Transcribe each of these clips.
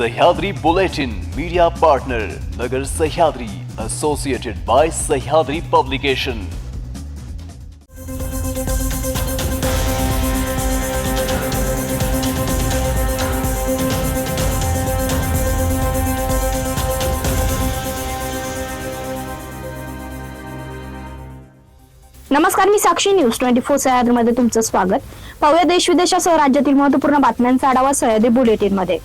Sahyadri bulletin media partner नगर Sahyadri associated bye Sahyadri publication. नमस्कार, मी साक्षी news 24 Sahyadri मध्ये तुमचं स्वागत। पाहूया देश विदेशासह राज्यातील महत्त्वपूर्ण बातम्यांचा आढावा सह्याद्री बुलेटिन मध्ये।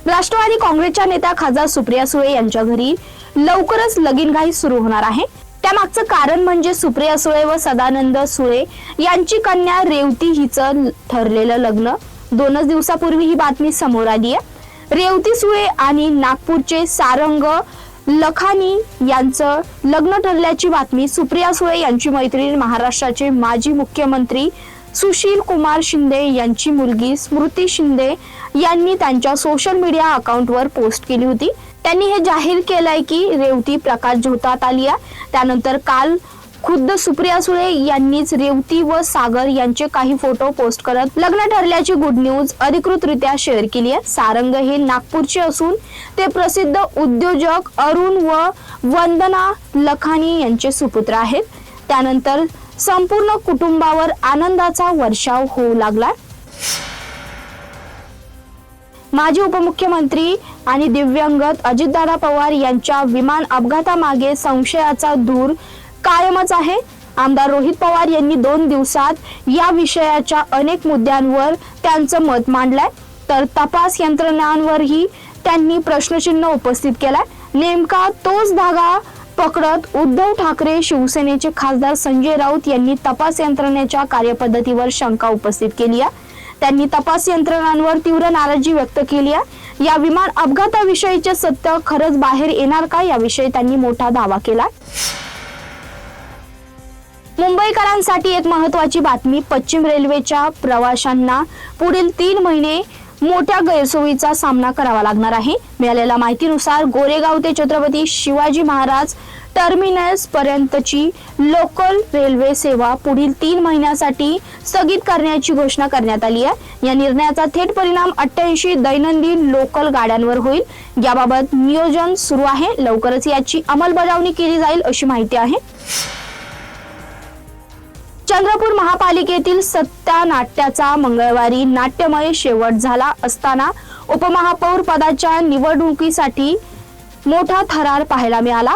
राष्ट्रवादी काँग्रेसच्या नेत्या खासदार सुप्रिया सुळे यांच्या घरी लवकरच लगीनघाई सुरू होणार आहे। त्यामागचं कारण म्हणजे सुप्रिया सुळे व सदानंद सुळे यांची कन्या रेवती हिचं ठरलेलं लग्न। 2 दिवसापूर्वी ही बातमी समोर आली आहे। रेवती सुळे आणि नागपूरचे सारंग लखानी यांचं लग्न ठरल्याची बातमी सुप्रिया सुळे यांची मैत्रीण महाराष्ट्राचे माजी मुख्यमंत्री सुशील कुमार शिंदे यांची मुलगी स्मृती शिंदे यांनी त्यांच्या सोशल मीडिया अकाउंटवर पोस्ट केली होती। त्यांनी हे जाहीर केलंय की रेवती प्रकाश झोतात आली आहे। त्यानंतर काल खुद्द सुप्रिया सुळे यांनीच रेवती व सागर यांचे काही फोटो पोस्ट करत लग्न ठरल्याची गुड न्यूज अधिकृतरित्या शेअर केली आहे। सारंग हे नागपूरचे असून ते प्रसिद्ध उद्योजक अरुण व वंदना लखानी यांचे सुपुत्र आहेत। त्यानंतर संपूर्ण कुटुंबावर आनंदाचा वर्षाव होऊ लागला। माजी उपमुख्यमंत्री आणि दिव्यांगत अजितदादा पवार यांच्या विमान अपघातामागे संशयाचा धूर कायमच आहे। आमदार रोहित पवार यांनी 2 दिवसात या विषयाच्या अनेक मुद्द्यांवर त्यांचं मत मांडलंय, तर तपास यंत्रणांवरही त्यांनी प्रश्नचिन्ह उपस्थित केलाय। नेमका तोच धागा पकडत उद्धव ठाकरे शिवसेनेचे खासदार संजय राऊत यांनी तपास यंत्रणेच्या कार्यपद्धतीवर शंका उपस्थित केली आहे। त्यांनी तपास यंत्रणांवर तीव्र नाराजी व्यक्त केली आहे। या विमान अपघाताविषयीचे सत्य खरंच बाहेर येणार का, याविषयी त्यांनी मोठा दावा केला। मुंबईकरांसाठी एक महत्त्वाची बातमी। पश्चिम रेल्वेच्या प्रवाशांना पुढील 3 महिने मोठ्या गैरसोयीचा सामना करावा लागणार आहे। मिळालेल्या माहितीनुसार गोरेगाव ते छत्रपती शिवाजी महाराज टर्मिनस पर्यंतची लोकल रेल्वे सेवा पुढील 3 महिन्यासाठी स्थगित करण्याची घोषणा करण्यात आली आहे। या निर्णयाचा थेट परिणाम 88 दैनंदिन लोकल गाड्यांवर होईल। याबाबत नियोजन सुरू आहे। लवकरच याची अंमलबजावणी केली जाईल अशी माहिती आहे। चंद्रपूर महापालिकेतील सत्ता नाट्याचा मंगळवारी नाट्यमय शेवट झाला असताना उपमहापौर पदाच्या निवडणुकीसाठी मोठा थरार पाहायला मिळाला।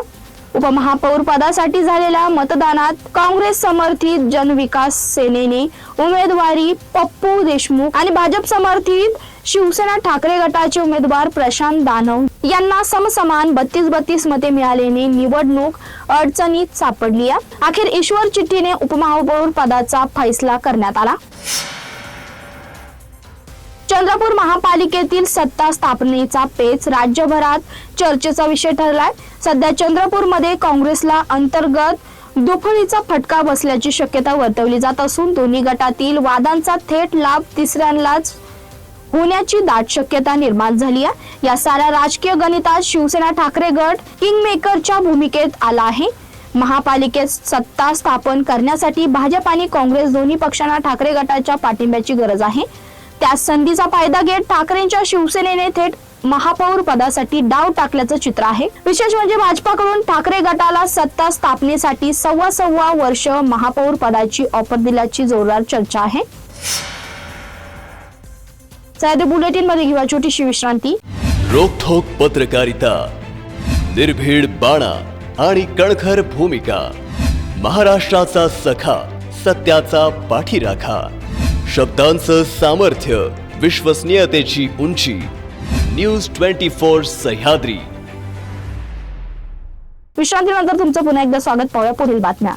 उपमहापौर पदासाठी झालेल्या मतदानात काँग्रेस समर्थित जनविकास सेनेने उमेदवारी पप्पू देशमुख आणि भाजप समर्थित शिवसेना ठाकरे गटाचे उमेदवार प्रशांत दानव यांना समसमान 32 मते मिळाल्याने निवडणूक अडचणीत सापडली आहे। अखेर ईश्वर चिठ्ठीने उपमहापौर पदाचा फैसला करण्यात आला। चंद्रपूर महापालिकेतील सत्ता स्थापनेचा पेच राज्यभरात चर्चेचा विषय ठरलाय। सध्या चंद्रपूरमध्ये काँग्रेसला अंतर्गत दुफळीचा फटका बसल्याची शक्यता वर्तवली जात असून दोन्ही गटातील वादांचा थेट लाभ तिसऱ्यांनाच होण्याची दाट शक्यता निर्माण झाली आहे। या साऱ्या राजकीय गणितात शिवसेना ठाकरे गट किंगमेकरच्या भूमिकेत आला आहे। महापालिकेत सत्ता स्थापन करण्यासाठी भाजप आणि काँग्रेस दोन्ही पक्षांना ठाकरे गटाच्या पाठिंब्याची गरज आहे। त्या संधीचा फायदा घेत ठाकरेंच्या शिवसेनेने थेट महापौर पदासाठी डाव टाकल्याचं चित्र आहे। विशेष म्हणजे भाजपाकडून ठाकरे गटाला सत्ता स्थापनेसाठी 1.25 वर्ष महापौर पदाची ऑफर दिल्याची जोरदार चर्चा आहे। सह्याद्री बुलेटिन मध्ये घेऊया छोटीशी विश्रांती। रोखोक पत्रकारिता, निर्भीड बाणा आणि कणखर भूमिका, महाराष्ट्राचा सखा, सत्याचा पाठीराखा, शब्दांचं सामर्थ्य, विश्वसनीयतेची उंची, न्यूज 24 सह्याद्री। विश्रांतीनंतर तुमचं पुन्हा एकदा स्वागत। पाहूया पुढील बातम्या।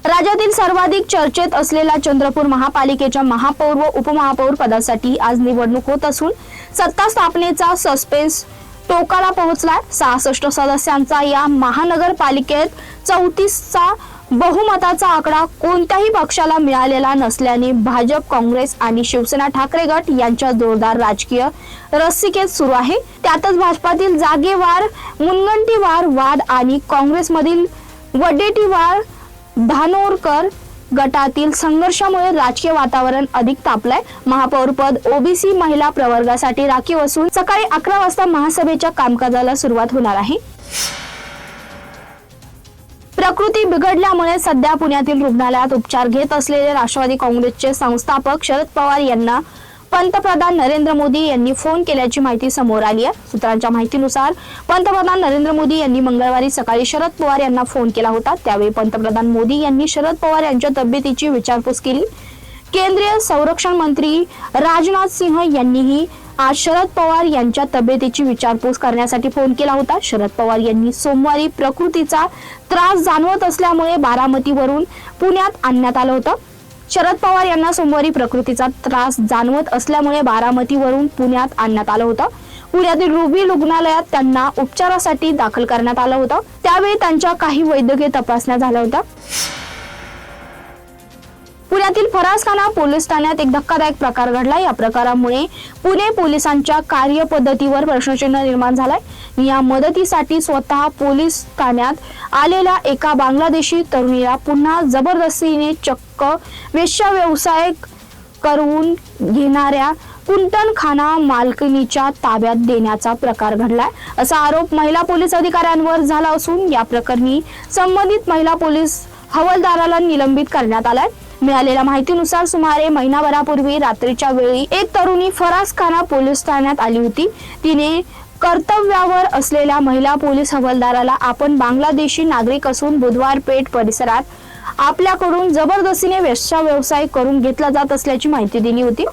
राज्यातील सर्वाधिक चर्चेत असलेल्या चंद्रपूर महापालिकेच्या महापौर व उपमहापौर पदासाठी आज निवडणूक होत असून सत्ता स्थापनेचा सस्पेन्स टोकाला पोहोचलाय। 66 सदस्यांचा या महानगरपालिकेत 34चा बहुमताचा आकडा कोणत्याही पक्षाला मिळालेला नसल्याने भाजप, काँग्रेस आणि शिवसेना ठाकरे गट यांच्या जोरदार राजकीय रस्सीखेच सुरू आहे। त्यातच भाजपातील जागेवार मुनगंटीवार वाद आणि काँग्रेसमधील वडेट्टीवार धानोरकर गटातील संघर्षामुळे राजकीय वातावरण अधिक तापलंय. महापौर पद ओबीसी महिला प्रवर्गासाठी राखीव असून सकाळी 11 वाजता महासभेच्या कामकाजाला सुरुवात होणार आहे. प्रकृती बिघडल्यामुळे सध्या पुण्यातील रुग्णालयात उपचार घेत असलेले राष्ट्रवादी काँग्रेसचे संस्थापक शरद पवार यांना पंतप्रधान नरेंद्र मोदी यांनी फोन केल्याची माहिती समोर आली आहे. सूत्रांच्या माहितीनुसार पंतप्रधान नरेंद्र मोदी यांनी मंगळवारी सकाळी शरद पवार यांना फोन केला होता. त्यावेळी पंतप्रधान मोदी यांनी शरद पवार यांच्या तब्येतीची विचारपूस केली. केंद्रीय संरक्षण मंत्री राजनाथ सिंह यांनीही आज शरद पवार यांच्या तब्येतीची विचारपूस करण्यासाठी फोन केला होता. शरद पवार यांनी सोमवारी प्रकृतीचा त्रास जाणवत असल्यामुळे बारामतीवरून पुण्यात आणण्यात आलं होतं. शरद पवार यांना सोमवारी प्रकृतीचा त्रास जाणवत असल्यामुळे बारामतीवरून पुण्यात आणण्यात आलं होतं. पुण्यातील रुबी रुग्णालयात त्यांना उपचारासाठी दाखल करण्यात आलं होतं. त्यावेळी त्यांच्या काही वैद्यकीय तपासण्या झाल्या होत्या. पुण्यातील फरासखाना पोलीस ठाण्यात एक धक्कादायक प्रकार घडला. या प्रकारामुळे पुणे पोलिसांच्या कार्यपद्धतीवर प्रश्नचिन्ह निर्माण झालाय. या मदतीसाठी स्वतः पोलीस ठाण्यात आलेल्या एका बांगलादेशी तरुणीला पुन्हा जबरदस्तीने चक्क वेश्या व्यवसाय करून घेणाऱ्या कुंटणखाना मालकिनीच्या ताब्यात देण्याचा प्रकार घडलाय, असा आरोप महिला पोलीस अधिकाऱ्यांवर झाला असून या प्रकरणी संबंधित महिला पोलीस हवालदाराला निलंबित करण्यात आलाय. मिळालेल्या माहितीनुसार सुमारे महिनाभरापूर्वी रात्रीच्या वेळी एक तरुणी फरासखाना पोलीस ठाण्यात आली होती. तिने कर्तव्यावर असलेल्या महिला पोलीस हवालदाराला आपण बांगलादेशी नागरिक असून बुधवार पेठ परिसरात आपल्याकडून जबरदस्तीने वेश्या व्यवसाय करून घेतला जात असल्याची माहिती दिली होती.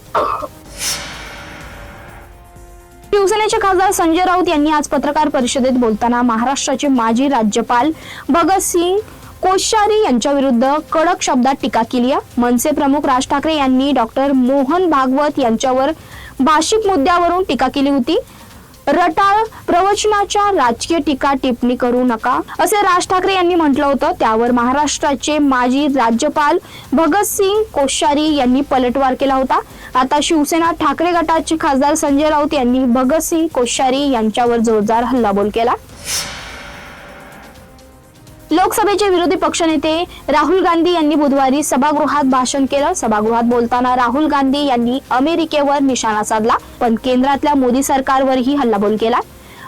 शिवसेनेचे खासदार संजय राऊत यांनी आज पत्रकार परिषदेत बोलताना महाराष्ट्राचे माजी राज्यपाल भगतसिंग कोश्यारी यांच्या विरुद्ध कडक शब्दात टीका केली आहे. मनसे प्रमुख राज ठाकरे यांनी डॉक्टर मोहन भागवत यांच्यावर भाषिक मुद्द्यावरून टीका केली होती. रटाळ प्रवचनाच्या राजकीय टीका टिप्पणी करू नका असे राज ठाकरे यांनी म्हटलं होतं. त्यावर महाराष्ट्राचे माजी राज्यपाल भगतसिंग कोश्यारी यांनी पलटवार केला होता. आता शिवसेना ठाकरे गटाचे खासदार संजय राऊत यांनी भगतसिंग कोश्यारी यांच्यावर जोरदार हल्लाबोल केला. लोकसभेचे विरोधी पक्षनेते राहुल गांधी यांनी बुधवारी सभागृहात भाषण केलं. सभागृहात बोलताना राहुल गांधी यांनी अमेरिकेवर निशाणा साधला, पण केंद्रातल्या मोदी सरकारवरही हल्लाबोल केला.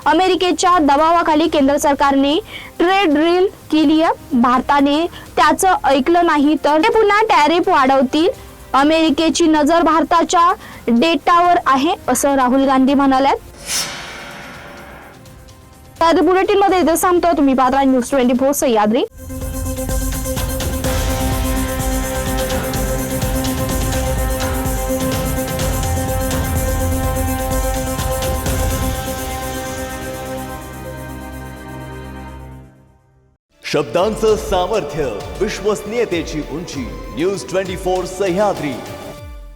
अमेरिकेच्या दबावाखाली केंद्र सरकारने ट्रेड डील केली आहे. भारताने त्याचं ऐकलं नाही तर ते पुन्हा टॅरिफ वाढवतील. अमेरिकेची नजर भारताच्या डेटावर आहे, असं राहुल गांधी म्हणाले. तर बुलेटिन मध्ये इथे सांगतो. तुम्ही पाहता न्यूज 24 सह्याद्री. शब्दांचं सामर्थ्य, विश्वसनीयतेची उंची. न्यूज 24 सह्याद्री.